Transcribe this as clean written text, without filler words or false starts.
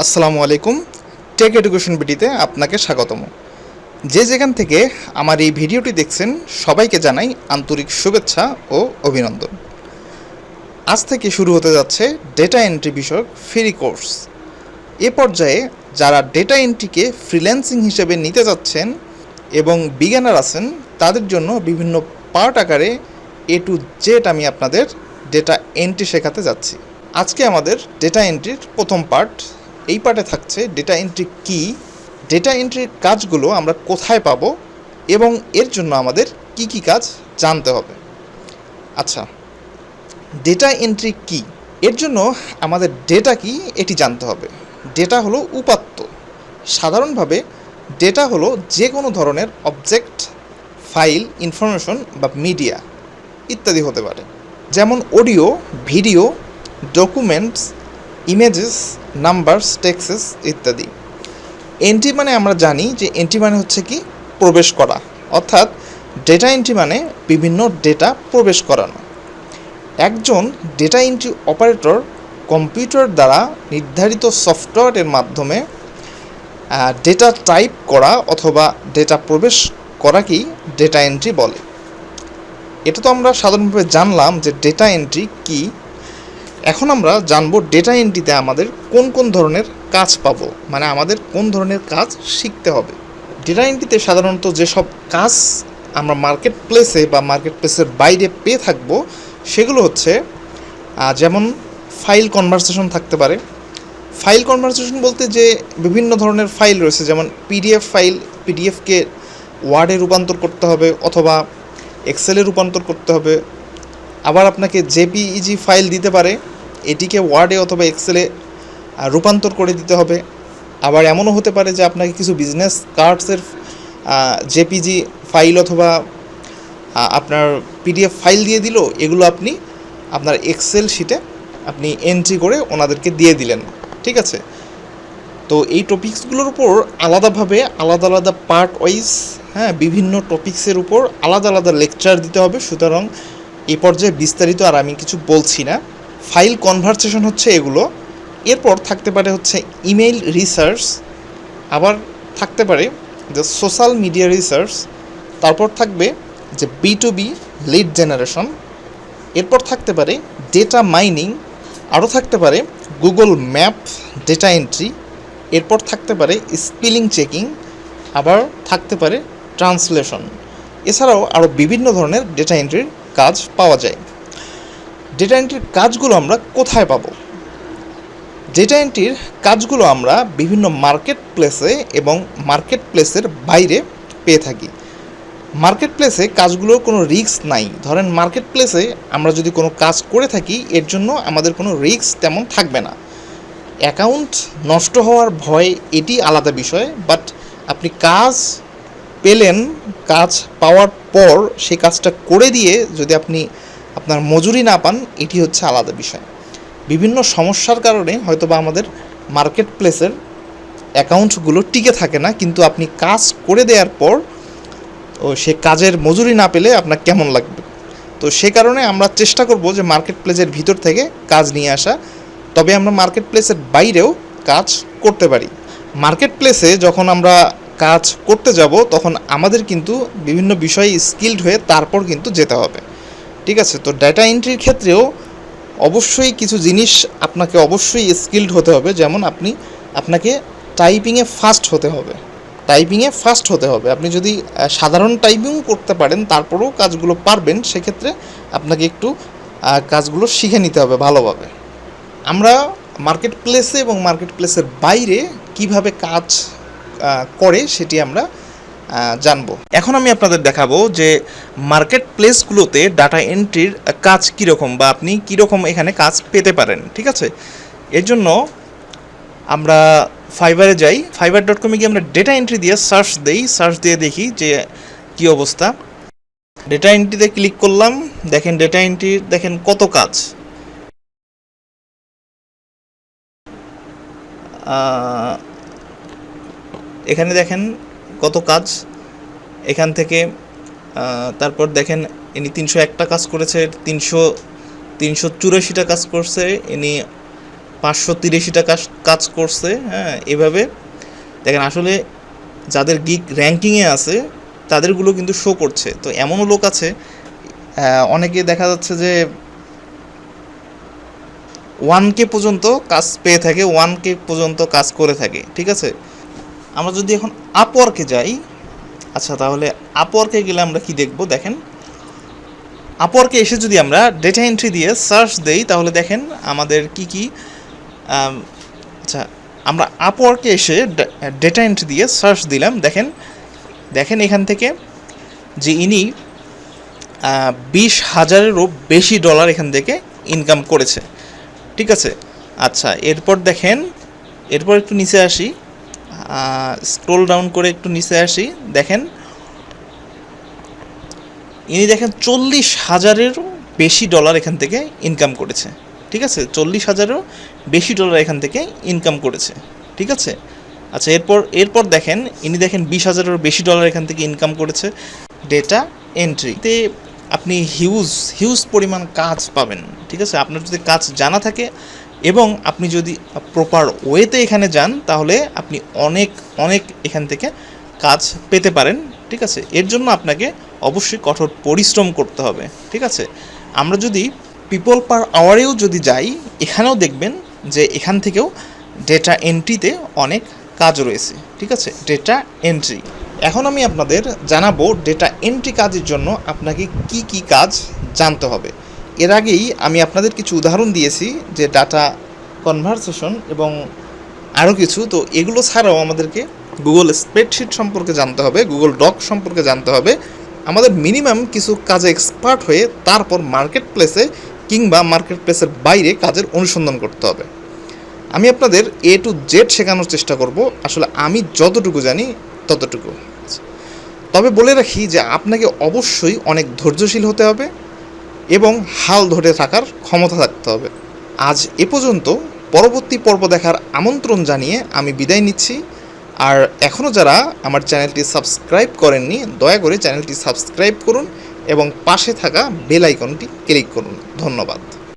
আসসালামু আলাইকুম। Take education ভিডিওতে আপনাকে স্বাগতম। যে যেখান থেকে আমার এই ভিডিওটি দেখছেন সবাইকে জানাই আন্তরিক শুভেচ্ছা ও অভিনন্দন। আজ থেকে শুরু হতে যাচ্ছে ডেটা এন্ট্রি বিষয়ক ফ্রি কোর্স। এ পর্যায়ে যারা ডেটা এন্ট্রিকে ফ্রিল্যান্সিং হিসেবে নিতে যাচ্ছেন এবং বিগিনার আছেন তাদের জন্য বিভিন্ন পার্ট আকারে এ টু জেড আমি আপনাদের ডেটা এন্ট্রি শেখাতে যাচ্ছি। আজকে আমাদের ডেটা এন্ট্রির প্রথম পার্ট। এই পার্টে থাকছে ডেটা এন্ট্রি কী, ডেটা এন্ট্রির কাজগুলো আমরা কোথায় পাবো এবং এর জন্য আমাদের কি কি কাজ জানতে হবে। আচ্ছা, ডেটা এন্ট্রি কী, এর জন্য আমাদের ডেটা কি এটি জানতে হবে। ডেটা হলো উপাত্ত। সাধারণভাবে ডেটা হলো যে কোনো ধরনের অবজেক্ট, ফাইল, ইনফরমেশন বা মিডিয়া ইত্যাদি হতে পারে, যেমন audio, video, documents, images, numbers, texts ইত্যাদি। এন্ট্রি মানে আমরা জানি যে এন্ট্রি মানে হচ্ছে কি প্রবেশ করা, অর্থাৎ ডেটা এন্ট্রি মানে বিভিন্ন ডেটা প্রবেশ করানো। একজন ডেটা এন্ট্রি অপারেটর কম্পিউটার দ্বারা নির্ধারিত সফটওয়্যারের মাধ্যমে ডেটা টাইপ করা অথবা ডেটা প্রবেশ করাকেই ডেটা এন্ট্রি বলে। এটা তো আমরা সাধারণভাবে জানলাম যে ডেটা এন্ট্রি কী। এখন আমরা জানবো ডেটা এন্ট্রিতে আমাদের কোন কোন ধরনের কাজ পাবো, মানে আমাদের কোন ধরনের কাজ শিখতে হবে। ডেটা এন্ট্রিতে সাধারণত যেসব কাজ আমরা মার্কেট প্লেসে বা মার্কেট প্লেসের বাইরে পেয়ে থাকবো সেগুলো হচ্ছে যেমন ফাইল কনভারসেশন থাকতে পারে। ফাইল কনভারসেশন বলতে যে বিভিন্ন ধরনের ফাইল রয়েছে, যেমন পিডিএফ ফাইল, পিডিএফকে ওয়ার্ডে রূপান্তর করতে হবে অথবা এক্সেলে রূপান্তর করতে হবে। আবার আপনাকে জেপিইজি ফাইল দিতে পারে, এটিকে ওয়ার্ডে অথবা এক্সেলে রূপান্তর করে দিতে হবে। আবার এমনও হতে পারে যে আপনাকে কিছু বিজনেস কার্ডসের জেপিজি ফাইল অথবা আপনার পিডিএফ ফাইল দিয়ে দিল, এগুলো আপনি আপনার এক্সেল শিটে আপনি এন্ট্রি করে ওনাদেরকে দিয়ে দিলেন। ঠিক আছে, তো এই টপিকসগুলোর উপর আলাদাভাবে আলাদা আলাদা পার্ট ওয়াইজ বিভিন্ন টপিক্সের উপর আলাদা আলাদা লেকচার দিতে হবে। সুতরাং এই পর্যায়ে বিস্তারিত আর আমি কিছু বলছি না। ফাইল কনভারসেশন হচ্ছে এগুলো। এরপর থাকতে পারে হচ্ছে ইমেইল রিসার্চ, আবার থাকতে পারে যে সোশ্যাল মিডিয়া রিসার্চ, তারপর থাকবে যে B2B লিড জেনারেশন, এরপর থাকতে পারে ডেটা মাইনিং, আরও থাকতে পারে গুগল ম্যাপ ডেটা এন্ট্রি, এরপর থাকতে পারে স্পেলিং চেকিং, আবার থাকতে পারে ট্রান্সলেশন। এছাড়াও আরও বিভিন্ন ধরনের ডেটা এন্ট্রির কাজ পাওয়া যায়। ডেটা এন্ট্রির কাজগুলো আমরা কোথায় পাবো? ডেটা এন্ট্রির কাজগুলো আমরা বিভিন্ন মার্কেট প্লেসে এবং মার্কেট প্লেসের বাইরে পেয়ে থাকি। মার্কেট প্লেসে কাজগুলোর কোনো রিস্ক নাই। ধরেন মার্কেট প্লেসে আমরা যদি কোনো কাজ করে থাকি এর জন্য আমাদের কোনো রিস্ক তেমন থাকবে না। অ্যাকাউন্ট নষ্ট হওয়ার ভয় এটি আলাদা বিষয়, বাট আপনি কাজ পেলেন, কাজ পাওয়ার পর সেই কাজটা করে দিয়ে যদি আপনি আপনার মজুরি না পান, এটি হচ্ছে আলাদা বিষয়। বিভিন্ন সমস্যার কারণে হয়তোবা আমাদের মার্কেট প্লেসের অ্যাকাউন্টগুলো টিকে থাকে না, কিন্তু আপনি কাজ করে দেওয়ার পর সে কাজের মজুরি না পেলে আপনার কেমন লাগবে। তো সে কারণে আমরা চেষ্টা করব যে মার্কেট প্লেসের ভিতর থেকে কাজ নিয়ে আসা, তবে আমরা মার্কেট প্লেসের বাইরেও কাজ করতে পারি। মার্কেট প্লেসে যখন আমরা কাজ করতে যাব তখন আমাদের কিন্তু বিভিন্ন বিষয়ে স্কিলড হয়ে তারপর কিন্তু যেতে হবে। ঠিক আছে, তো ডেটা এন্ট্রির ক্ষেত্রেও অবশ্যই কিছু জিনিস আপনাকে অবশ্যই স্কিলড হতে হবে। যেমন আপনাকে টাইপিংয়ে ফাস্ট হতে হবে। আপনি যদি সাধারণ টাইপিং করতে পারেন তারপরেও কাজগুলো পারবেন, সেক্ষেত্রে আপনাকে একটু কাজগুলো শিখে নিতে হবে ভালোভাবে। আমরা মার্কেট প্লেসে এবং মার্কেট প্লেসের বাইরে কিভাবে কাজ করে সেটি আমরা জানবো। এখন আমি আপনাদের দেখাবো যে মার্কেট প্লেসগুলোতে ডাটা এন্ট্রির কাজ কীরকম বা আপনি কীরকম এখানে কাজ পেতে পারেন। ঠিক আছে, এর জন্য আমরা ফাইবারে যাই। fiverr.com গিয়ে আমরা ডেটা এন্ট্রি দিয়ে সার্চ দিয়ে দেখি যে কী অবস্থা। ডেটা এন্ট্রিতে ক্লিক করলাম, দেখেন ডেটা এন্ট্রির দেখেন কত কাজ। এখানে দেখেন কত কাজ। এখান থেকে তারপর দেখেন ইনি 301টা কাজ করেছে, 384টা কাজ করছে, ইনি 583টা কাজ করছে। হ্যাঁ, এভাবে দেখেন আসলে যাদের গিগ র্যাঙ্কিংয়ে আছে তাদেরগুলো কিন্তু শো করছে। তো এমনও লোক আছে, অনেকে দেখা যাচ্ছে যে 1K পর্যন্ত কাজ পেয়ে থাকে, 1K পর্যন্ত কাজ করে থাকে। ঠিক আছে, আমরা যদি এখন আপওয়ার্কে যাই, আচ্ছা তাহলে আপওয়ার্কে গেলে আমরা কি দেখব দেখেন, আপওয়ার্কে এসে যদি আমরা ডেটা এন্ট্রি দিয়ে সার্চ দেই তাহলে দেখেন আমাদের কি কি, আচ্ছা আমরা আপওয়ার্কে এসে ডেটা এন্ট্রি দিয়ে সার্চ দিলাম, দেখেন দেখেন এখান থেকে যে ইনি 20,000-এরও বেশি ডলার এখান থেকে ইনকাম করেছে। ঠিক আছে, আচ্ছা এরপর দেখেন, এরপর একটু নিচে আসি, স্ক্রোল ডাউন করে একটু নিচে আসি, দেখেন ইনি দেখেন 40,000-এরও বেশি ডলার এখান থেকে ইনকাম করেছে। ঠিক আছে, 40,000-এরও বেশি ডলার এখান থেকে ইনকাম করেছে। ঠিক আছে, আচ্ছা এরপর দেখেন ইনি দেখেন 20,000-এরও বেশি ডলার এখান থেকে ইনকাম করেছে। ডেটা এন্ট্রিতে আপনি হিউজ পরিমাণ কাজ পাবেন। ঠিক আছে, আপনার যদি কাজ জানা থাকে এবং আপনি যদি প্রপার ওয়েতে এখানে যান তাহলে আপনি অনেক এখান থেকে কাজ পেতে পারেন। ঠিক আছে, এর জন্য আপনাকে অবশ্যই কঠোর পরিশ্রম করতে হবে। ঠিক আছে, আমরা যদি পিপল পার আওয়ারেও যদি যাই, এখানেও দেখবেন যে এখান থেকেও ডেটা এন্ট্রিতে অনেক কাজ রয়েছে। ঠিক আছে, ডেটা এন্ট্রি। এখন আমি আপনাদের জানাবো ডেটা এন্ট্রি কাজের জন্য আপনাকে কি কি কাজ জানতে হবে। এর আগেই আমি আপনাদের কিছু উদাহরণ দিয়েছি যে ডাটা কনভারসেশন এবং আরও কিছু, তো এগুলো ছাড়াও আমাদেরকে গুগল স্প্রেডশিট সম্পর্কে জানতে হবে, গুগল ডক সম্পর্কে জানতে হবে। আমাদের মিনিমাম কিছু কাজে এক্সপার্ট হয়ে তারপর মার্কেট প্লেসে কিংবা মার্কেট প্লেসের বাইরে কাজের অনুসন্ধান করতে হবে। আমি আপনাদের A to Z শেখানোর চেষ্টা করব, আসলে আমি যতটুকু জানি ততটুকু। তবে বলে রাখি যে আপনাকে অবশ্যই অনেক ধৈর্যশীল হতে হবে এবং হাল ধরে থাকার ক্ষমতা থাকতে হবে। আজ এ পর্যন্ত, পরবর্তী পর্ব দেখার আমন্ত্রণ জানিয়ে আমি বিদায় নিচ্ছি। আর এখনও যারা আমার চ্যানেলটি সাবস্ক্রাইব করেননি, দয়া করে চ্যানেলটি সাবস্ক্রাইব করুন এবং পাশে থাকা বেল আইকনটি ক্লিক করুন। ধন্যবাদ।